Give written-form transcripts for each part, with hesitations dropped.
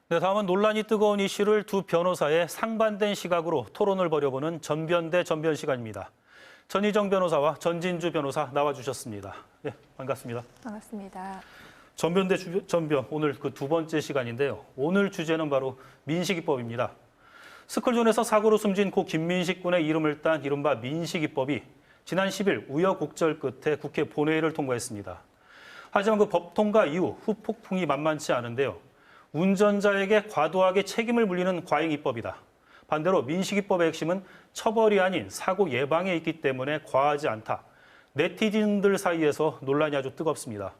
네, 다음은 논란이 뜨거운 이슈를 두 변호사의 상반된 시각으로 토론을 벌여보는 전변 대 전변 시간입니다. 전희정 변호사와 전진주 변호사 나와주셨습니다. 네, 반갑습니다. 반갑습니다. 전변 대 전변, 오늘 그 두 번째 시간인데요. 오늘 주제는 바로 민식이법입니다. 스쿨존에서 사고로 숨진 고 김민식 군의 이름을 딴 이른바 민식이법이 지난 10일 우여곡절 끝에 국회 본회의를 통과했습니다. 하지만 그 법 통과 이후 후폭풍이 만만치 않은데요. 운전자에게 과도하게 책임을 물리는 과잉입법이다. 반대로 민식이법의 핵심은 처벌이 아닌 사고 예방에 있기 때문에 과하지 않다. 네티즌들 사이에서 논란이 아주 뜨겁습니다.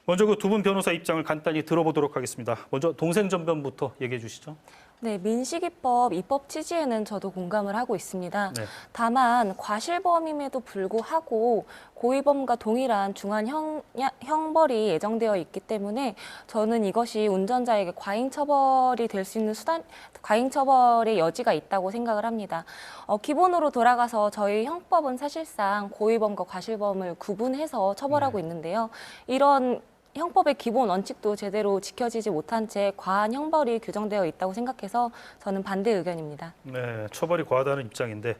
먼저 그 두 분 변호사 입장을 간단히 들어보도록 하겠습니다. 먼저 동생 전변부터 얘기해 주시죠. 네, 민식이법 입법 취지에는 저도 공감을 하고 있습니다. 네. 다만 과실범임에도 불구하고 고의범과 동일한 중한 형벌이 예정되어 있기 때문에 저는 이것이 운전자에게 과잉처벌이 될 수 있는 과잉처벌의 여지가 있다고 생각을 합니다. 기본으로 돌아가서 저희 형법은 사실상 고의범과 과실범을 구분해서 처벌하고 있는데요. 이런 형법의 기본 원칙도 제대로 지켜지지 못한 채 과한 형벌이 규정되어 있다고 생각해서 저는 반대 의견입니다. 네, 처벌이 과하다는 입장인데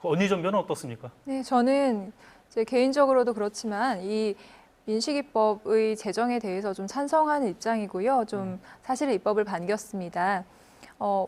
언니 전변은 어떻습니까? 네, 저는 제 개인적으로도 그렇지만 이 민식이법의 제정에 대해서 좀 찬성하는 입장이고요. 좀 사실은 입법을 반겼습니다.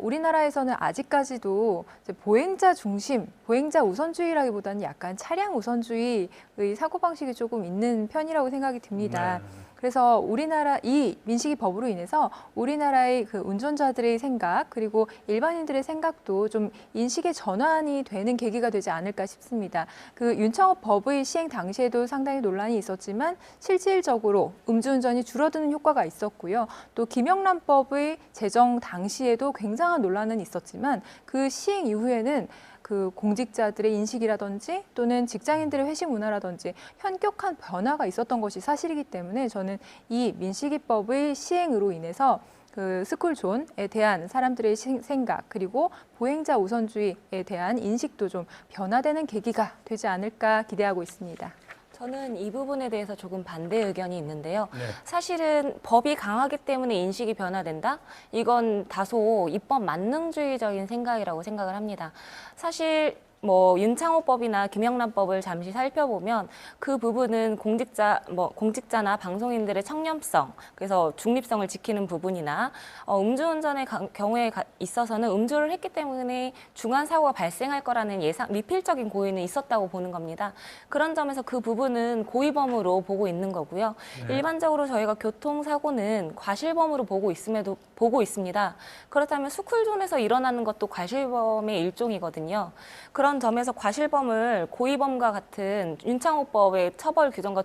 우리나라에서는 아직까지도 이제 보행자 중심, 보행자 우선주의라기보다는 약간 차량 우선주의의 사고방식이 조금 있는 편이라고 생각이 듭니다. 네. 그래서 우리나라 이 민식이법으로 인해서 우리나라의 그 운전자들의 생각 그리고 일반인들의 생각도 좀 인식의 전환이 되는 계기가 되지 않을까 싶습니다. 그 윤창호 법의 시행 당시에도 상당히 논란이 있었지만 실질적으로 음주운전이 줄어드는 효과가 있었고요. 또 김영란법의 제정 당시에도 굉장한 논란은 있었지만 그 시행 이후에는 그 공직자들의 인식이라든지 또는 직장인들의 회식 문화라든지 현격한 변화가 있었던 것이 사실이기 때문에 저는 이 민식이법의 시행으로 인해서 그 스쿨존에 대한 사람들의 생각 그리고 보행자 우선주의에 대한 인식도 좀 변화되는 계기가 되지 않을까 기대하고 있습니다. 저는 이 부분에 대해서 조금 반대 의견이 있는데요. 네. 사실은 법이 강하기 때문에 인식이 변화된다? 이건 다소 입법 만능주의적인 생각이라고 생각을 합니다. 사실 윤창호법이나 김영란법을 잠시 살펴보면 그 부분은 공직자나 방송인들의 청렴성, 그래서 중립성을 지키는 부분이나 음주운전의 경우에 있어서는 음주를 했기 때문에 중한 사고가 발생할 거라는 미필적인 고의는 있었다고 보는 겁니다. 그런 점에서 그 부분은 고의범으로 보고 있는 거고요. 네. 일반적으로 저희가 교통사고는 과실범으로 보고 있습니다. 그렇다면 스쿨존에서 일어나는 것도 과실범의 일종이거든요. 그런 점에서 과실범을 고의범과 같은 윤창호법의 처벌 규정과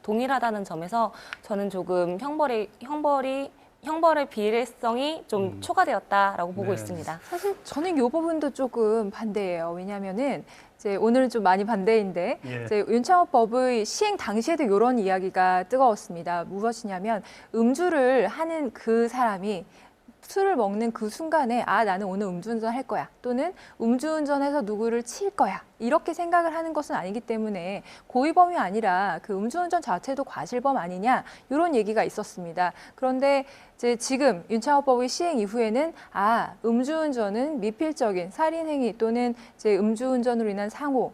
동일하다는 점에서 저는 조금 형벌의 비례성이 좀 초과되었다라고 보고 네. 있습니다. 사실 저는 이 부분도 조금 반대예요. 왜냐하면은 이제 오늘은 좀 많이 반대인데 예. 이제 윤창호법의 시행 당시에도 이런 이야기가 뜨거웠습니다. 무엇이냐면 음주를 하는 그 사람이 술을 먹는 그 순간에 나는 오늘 음주운전 할 거야 또는 음주운전해서 누구를 칠 거야 이렇게 생각을 하는 것은 아니기 때문에 고의범이 아니라 그 음주운전 자체도 과실범 아니냐 이런 얘기가 있었습니다. 그런데 이제 지금 윤창호법의 시행 이후에는 음주운전은 미필적인 살인행위 또는 이제 음주운전으로 인한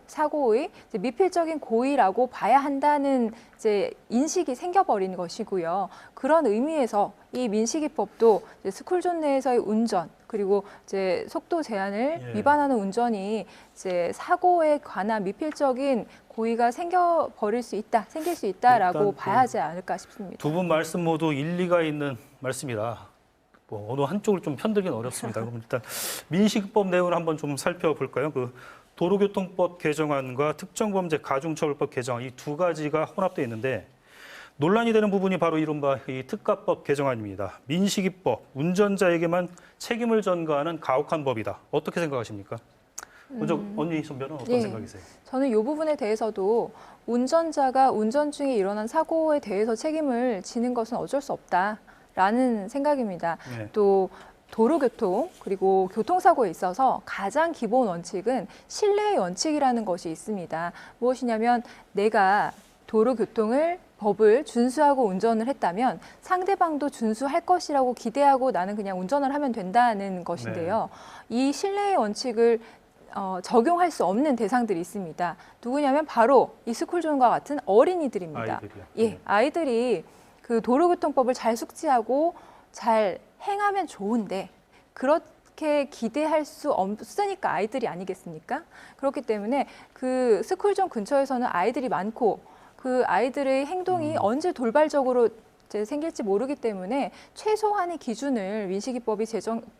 사고의 이제 미필적인 고의라고 봐야 한다는 이제 인식이 생겨버린 것이고요. 그런 의미에서 이 민식이법도 이제 스쿨존 내에서의 운전 그리고 이제 속도 제한을 위반하는 운전이 이제 사고에 관한 미필적인 고의가 생길 수 있다라고 봐야 하지 않을까 싶습니다. 두 분 말씀 모두 일리가 있는 말씀이다. 어느 한쪽을 좀 편들기는 어렵습니다. 그럼 일단 민식이법 내용을 한번 좀 살펴볼까요? 그 도로교통법 개정안과 특정범죄 가중처벌법 개정안 이 두 가지가 혼합되어 있는데 논란이 되는 부분이 바로 이른바 이 특가법 개정안입니다. 민식이법, 운전자에게만 책임을 전가하는 가혹한 법이다. 어떻게 생각하십니까? 먼저 언니 선배는 어떤 생각이세요? 저는 이 부분에 대해서도 운전자가 운전 중에 일어난 사고에 대해서 책임을 지는 것은 어쩔 수 없다라는 생각입니다. 네. 또 도로교통 그리고 교통사고에 있어서 가장 기본 원칙은 신뢰의 원칙이라는 것이 있습니다. 무엇이냐면 내가 도로교통을 법을 준수하고 운전을 했다면 상대방도 준수할 것이라고 기대하고 나는 그냥 운전을 하면 된다는 것인데요. 이 신뢰의 원칙을 적용할 수 없는 대상들이 있습니다. 누구냐면 바로 이 스쿨존과 같은 어린이들입니다. 아이들이요. 예, 아이들이 그 도로교통법을 잘 숙지하고 잘 행하면 좋은데 그렇게 기대할 수 없으니까 아이들이 아니겠습니까? 그렇기 때문에 그 스쿨존 근처에서는 아이들이 많고 그 아이들의 행동이 언제 돌발적으로 이제 생길지 모르기 때문에 최소한의 기준을 민식이법이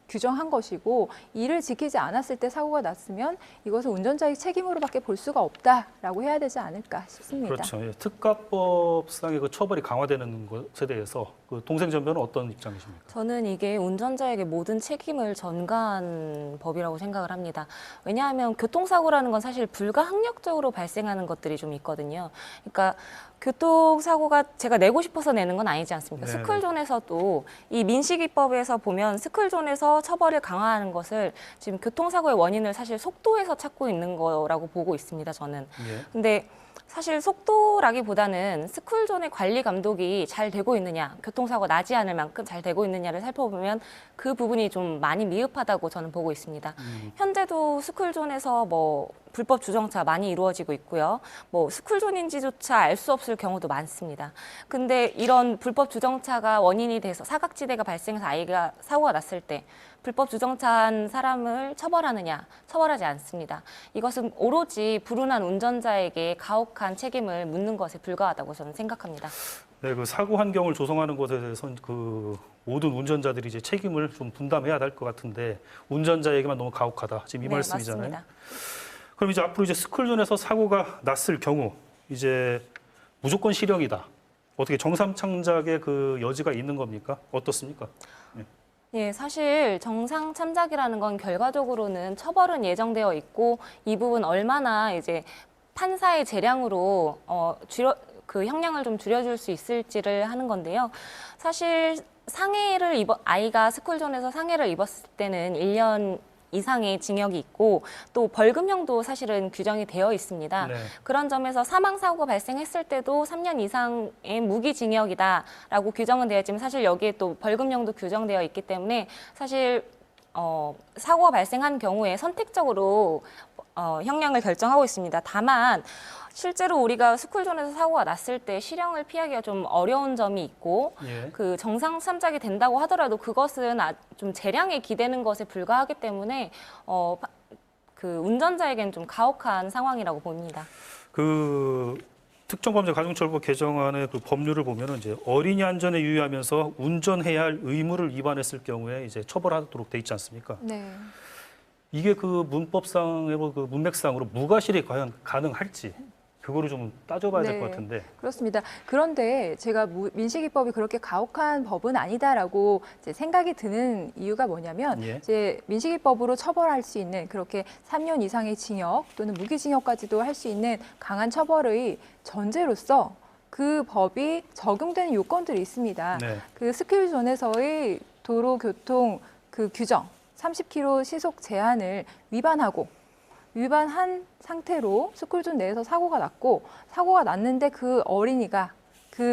규정한 것이고 이를 지키지 않았을 때 사고가 났으면 이것을 운전자의 책임으로밖에 볼 수가 없다라고 해야 되지 않을까 싶습니다. 그렇죠. 예, 특가법상의 그 처벌이 강화되는 것에 대해서 그 동생 전변은 어떤 입장이십니까? 저는 이게 운전자에게 모든 책임을 전가한 법이라고 생각을 합니다. 왜냐하면 교통사고라는 건 사실 불가항력적으로 발생하는 것들이 좀 있거든요. 그러니까 교통사고가 제가 내고 싶어서 내는 건 아니지 않습니까? 네네. 스쿨존에서도 이 민식이법에서 보면 스쿨존에서 처벌을 강화하는 것을 지금 교통사고의 원인을 사실 속도에서 찾고 있는 거라고 보고 있습니다, 저는. 예. 근데 사실 속도라기보다는 스쿨존의 관리 감독이 잘 되고 있느냐, 교통사고 나지 않을 만큼 잘 되고 있느냐를 살펴보면 그 부분이 좀 많이 미흡하다고 저는 보고 있습니다. 현재도 스쿨존에서 뭐 불법 주정차 많이 이루어지고 있고요. 뭐 스쿨존인지조차 알 수 없을 경우도 많습니다. 근데 이런 불법 주정차가 원인이 돼서 사각지대가 발생해서 아이가 사고가 났을 때 불법 주정차한 사람을 처벌하느냐? 처벌하지 않습니다. 이것은 오로지 불운한 운전자에게 가혹한 책임을 묻는 것에 불과하다고 저는 생각합니다. 네, 그 사고 환경을 조성하는 것에 대해서는 그 모든 운전자들이 이제 책임을 좀 분담해야 될 것 같은데 운전자에게만 너무 가혹하다. 지금 이 네, 말씀이잖아요. 맞습니다. 그럼 이제 앞으로 이제 스쿨존에서 사고가 났을 경우 이제 무조건 실형이다. 어떻게 정상 창작의 그 여지가 있는 겁니까? 어떻습니까? 예, 사실 정상 참작이라는 건 결과적으로는 처벌은 예정되어 있고 이 부분 얼마나 이제 판사의 재량으로 그 형량을 좀 줄여줄 수 있을지를 하는 건데요. 사실 아이가 스쿨존에서 상해를 입었을 때는 1년 이상의 징역이 있고 또 벌금형도 사실은 규정이 되어 있습니다. 네. 그런 점에서 사망사고가 발생했을 때도 3년 이상의 무기징역이다라고 규정은 되어 있지만 사실 여기에 또 벌금형도 규정되어 있기 때문에 사실 사고가 발생한 경우에 선택적으로 형량을 결정하고 있습니다. 다만 실제로 우리가 스쿨존에서 사고가 났을 때 실형을 피하기가 좀 어려운 점이 있고 예. 그 정상 참작이 된다고 하더라도 그것은 좀 재량에 기대는 것에 불과하기 때문에 그 운전자에게는 좀 가혹한 상황이라고 봅니다. 그 특정범죄 가중처벌법 개정안의 그 법률을 보면은 이제 어린이 안전에 유의하면서 운전해야 할 의무를 위반했을 경우에 이제 처벌하도록 돼 있지 않습니까? 네. 이게 그 문법상의 그 문맥상으로 무과실이 과연 가능할지 그거를 좀 따져봐야 될 것 네. 같은데. 그렇습니다. 그런데 제가 민식이법이 그렇게 가혹한 법은 아니다라고 이제 생각이 드는 이유가 뭐냐면 예. 이제 민식이법으로 처벌할 수 있는 그렇게 3년 이상의 징역 또는 무기징역까지도 할 수 있는 강한 처벌의 전제로서 그 법이 적용되는 요건들이 있습니다. 네. 그 스쿨존에서의 도로교통 그 규정 30km 시속 제한을 위반한 상태로 스쿨존 내에서 사고가 났고 사고가 났는데 그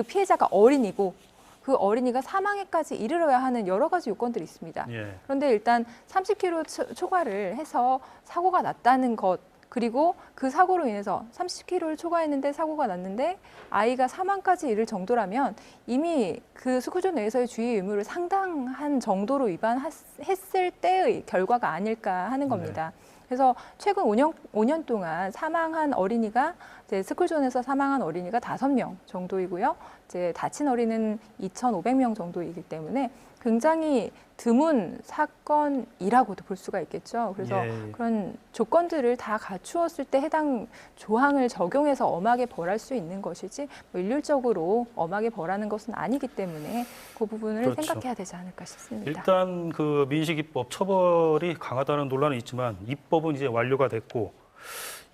피해자가 어린이고 그 어린이가 사망에까지 이르러야 하는 여러 가지 요건들이 있습니다. 예. 그런데 일단 30km 초과를 해서 사고가 났다는 것 그리고 그 사고로 인해서 30km를 초과했는데 사고가 났는데 아이가 사망까지 이를 정도라면 이미 그 스쿨존 내에서의 주의 의무를 상당한 정도로 위반했을 때의 결과가 아닐까 하는 겁니다. 그래서 최근 5년 동안 사망한 어린이가 이제 스쿨존에서 사망한 어린이가 5명 정도이고요. 이제 다친 어린이는 2,500명 정도이기 때문에 굉장히 드문 사건이라고도 볼 수가 있겠죠. 그래서 예. 그런 조건들을 다 갖추었을 때 해당 조항을 적용해서 엄하게 벌할 수 있는 것이지 뭐 일률적으로 엄하게 벌하는 것은 아니기 때문에 그 부분을 그렇죠. 생각해야 되지 않을까 싶습니다. 일단 그 민식이법 처벌이 강하다는 논란은 있지만 입법은 이제 완료가 됐고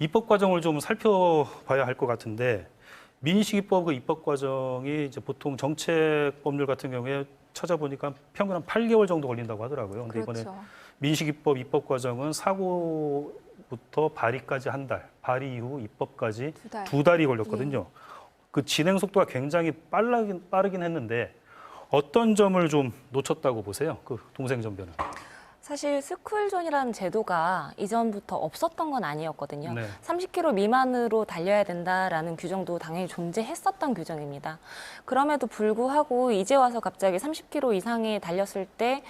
입법 과정을 좀 살펴봐야 할 것 같은데 민식이법 그 입법 과정이 이제 보통 정책 법률 같은 경우에 찾아보니까 평균 한 8개월 정도 걸린다고 하더라고요. 근데 그렇죠. 이번에 민식이법 입법 과정은 사고부터 발의까지 한 달, 발의 이후 입법까지 2달. 2달이 걸렸거든요. 그 진행 속도가 굉장히 빠르긴 했는데 어떤 점을 좀 놓쳤다고 보세요? 그 동생 전변은. 사실 스쿨존이라는 제도가 이전부터 없었던 건 아니었거든요. 네. 30km 미만으로 달려야 된다라는 규정도 당연히 존재했었던 규정입니다. 그럼에도 불구하고 이제 와서 갑자기 30km 이상에 달렸을 때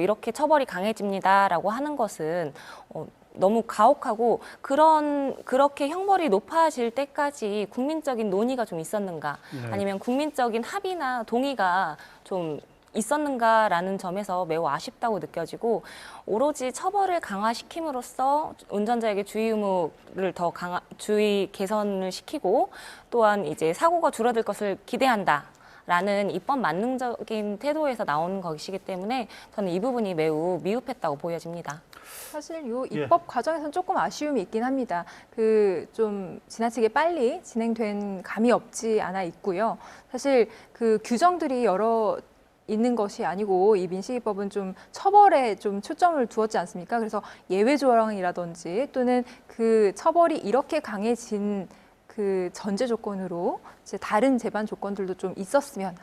이렇게 처벌이 강해집니다라고 하는 것은 너무 가혹하고 그렇게 형벌이 높아질 때까지 국민적인 논의가 좀 있었는가, 네. 아니면 국민적인 합의나 동의가 좀 있었는가라는 점에서 매우 아쉽다고 느껴지고, 오로지 처벌을 강화시킴으로써 운전자에게 주의 의무를 더 주의 개선을 시키고, 또한 이제 사고가 줄어들 것을 기대한다라는 입법 만능적인 태도에서 나오는 것이기 때문에 저는 이 부분이 매우 미흡했다고 보여집니다. 사실 요 입법 과정에서는 조금 아쉬움이 있긴 합니다. 그 좀 지나치게 빨리 진행된 감이 없지 않아 있고요. 사실 그 규정들이 여러 있는 것이 아니고 이 민식이법은 좀 처벌에 좀 초점을 두었지 않습니까? 그래서 예외 조항이라든지 또는 그 처벌이 이렇게 강해진 그 전제 조건으로 이제 다른 재반 조건들도 좀 있었으면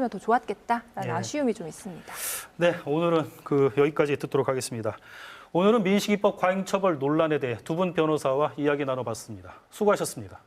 더 좋았겠다라는 예. 아쉬움이 좀 있습니다. 네, 오늘은 여기까지 듣도록 하겠습니다. 오늘은 민식이법 과잉처벌 논란에 대해 두 분 변호사와 이야기 나눠봤습니다. 수고하셨습니다.